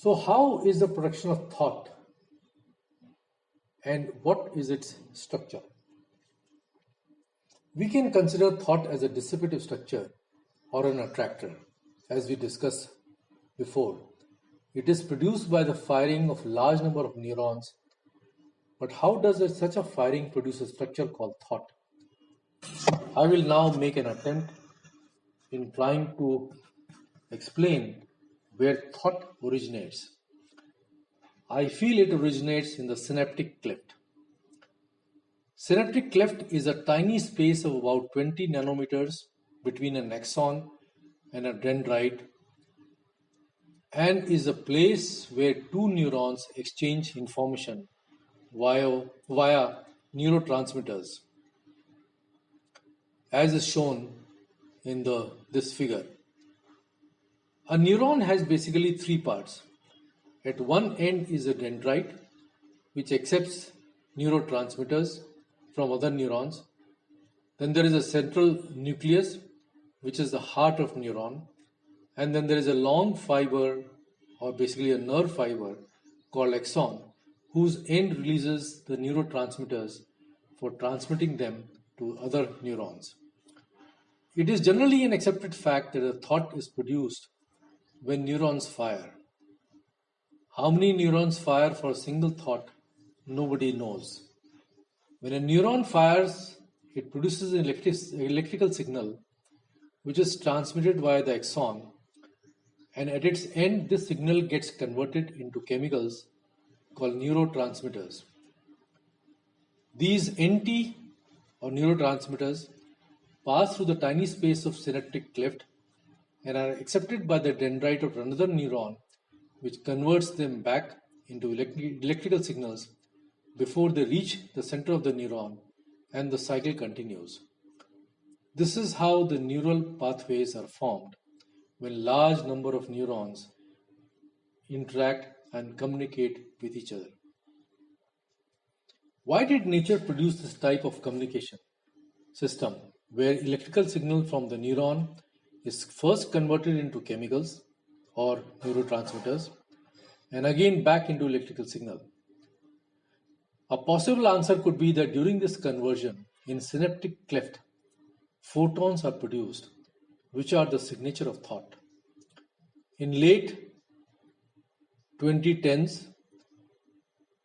So, how is the production of thought and what is its structure? We can consider thought as a dissipative structure or an attractor, as we discussed before. It is produced by the firing of large number of neurons. But how does such a firing produce a structure called thought? I will now make an attempt in trying to explain where thought originates. I feel it originates in the synaptic cleft. Synaptic cleft is a tiny space of about 20 nanometers between an axon and a dendrite and is a place where two neurons exchange information via neurotransmitters, as is shown in this figure. A neuron has basically three parts. At one end is a dendrite, which accepts neurotransmitters from other neurons. Then there is a central nucleus, which is the heart of neuron. And then there is a long fiber, or basically a nerve fiber, called axon, whose end releases the neurotransmitters for transmitting them to other neurons. It is generally an accepted fact that a thought is produced when neurons fire. How many neurons fire for a single thought? Nobody knows. When a neuron fires, it produces an electrical signal which is transmitted via the axon, and at its end this signal gets converted into chemicals called neurotransmitters. These NT or neurotransmitters pass through the tiny space of synaptic cleft and are accepted by the dendrite of another neuron, which converts them back into electrical signals before they reach the center of the neuron, and the cycle continues. This is how the neural pathways are formed when large number of neurons interact and communicate with each other. Why did nature produce this type of communication system where electrical signal from the neuron is first converted into chemicals or neurotransmitters and again back into electrical signal? A possible answer could be that during this conversion in synaptic cleft, photons are produced, which are the signature of thought. In late 2010s,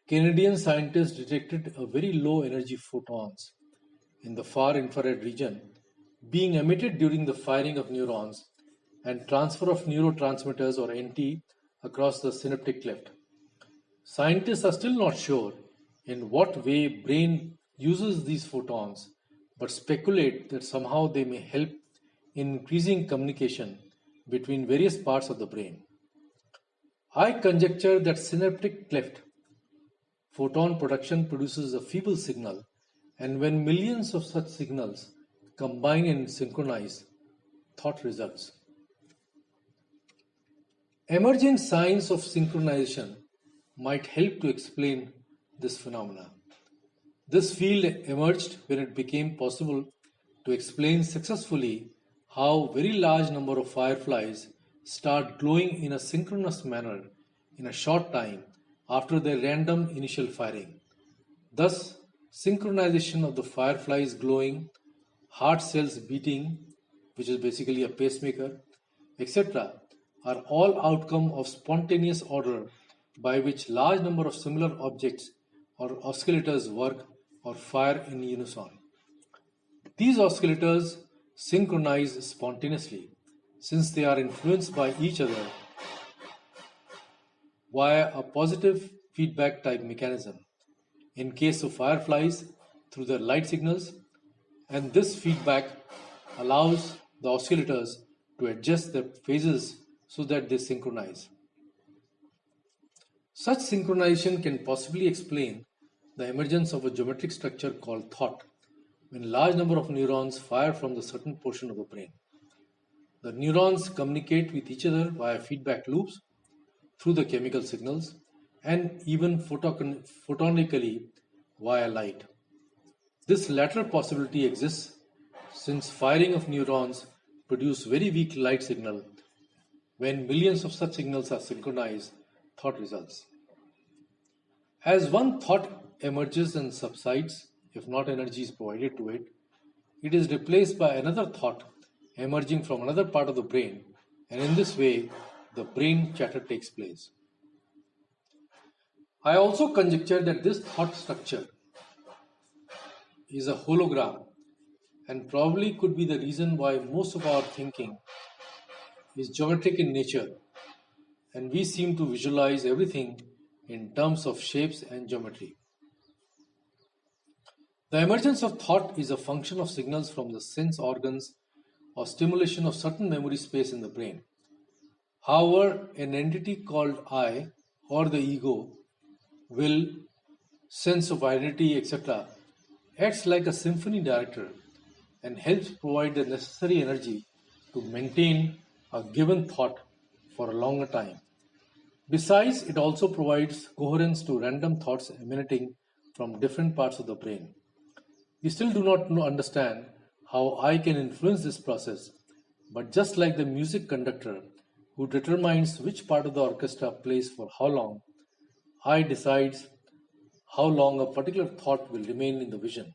Canadian scientists detected a very low energy photons in the far infrared region being emitted during the firing of neurons and transfer of neurotransmitters or NT across the synaptic cleft. Scientists are still not sure in what way brain uses these photons, but speculate that somehow they may help in increasing communication between various parts of the brain. I conjecture that synaptic cleft photon production produces a feeble signal, and when millions of such signals combine and synchronize, thought results. Emerging signs of synchronization might help to explain this phenomena. This field emerged when it became possible to explain successfully how very large number of fireflies start glowing in a synchronous manner in a short time after their random initial firing. Thus, synchronization of the fireflies glowing, heart cells beating, which is basically a pacemaker, etc., are all outcome of spontaneous order by which large number of similar objects or oscillators work or fire in unison. These oscillators synchronize spontaneously since they are influenced by each other via a positive feedback type mechanism. In case of fireflies, through their light signals, and this feedback allows the oscillators to adjust their phases so that they synchronize. Such synchronization can possibly explain the emergence of a geometric structure called thought when large number of neurons fire from the certain portion of the brain. The neurons communicate with each other via feedback loops through the chemical signals and even photonically via light. This latter possibility exists since firing of neurons produce very weak light signal. When millions of such signals are synchronized, thought results. As one thought emerges and subsides, if not energy is provided to it, it is replaced by another thought emerging from another part of the brain, and in this way, the brain chatter takes place. I also conjecture that this thought structure is a hologram and probably could be the reason why most of our thinking is geometric in nature and we seem to visualize everything in terms of shapes and geometry. The emergence of thought is a function of signals from the sense organs or stimulation of certain memory space in the brain. However, an entity called I or the ego, will, sense of identity, etc., acts like a symphony director and helps provide the necessary energy to maintain a given thought for a longer time. Besides, it also provides coherence to random thoughts emanating from different parts of the brain. We still do not understand how I can influence this process, but just like the music conductor who determines which part of the orchestra plays for how long, I decides how long a particular thought will remain in the vision.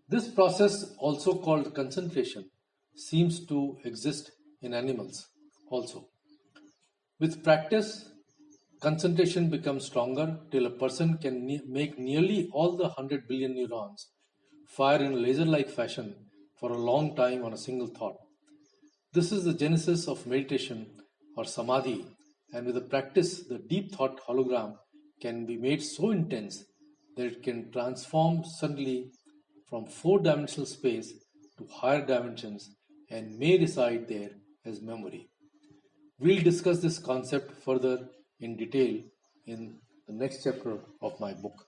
This process, also called concentration, seems to exist in animals also. With practice, concentration becomes stronger till a person can make nearly all the 100 billion neurons fire in a laser-like fashion for a long time on a single thought. This is the genesis of meditation or samadhi, and with the practice, the deep thought hologram can be made so intense that it can transform suddenly from four-dimensional space to higher dimensions and may reside there as memory. We'll discuss this concept further in detail in the next chapter of my book.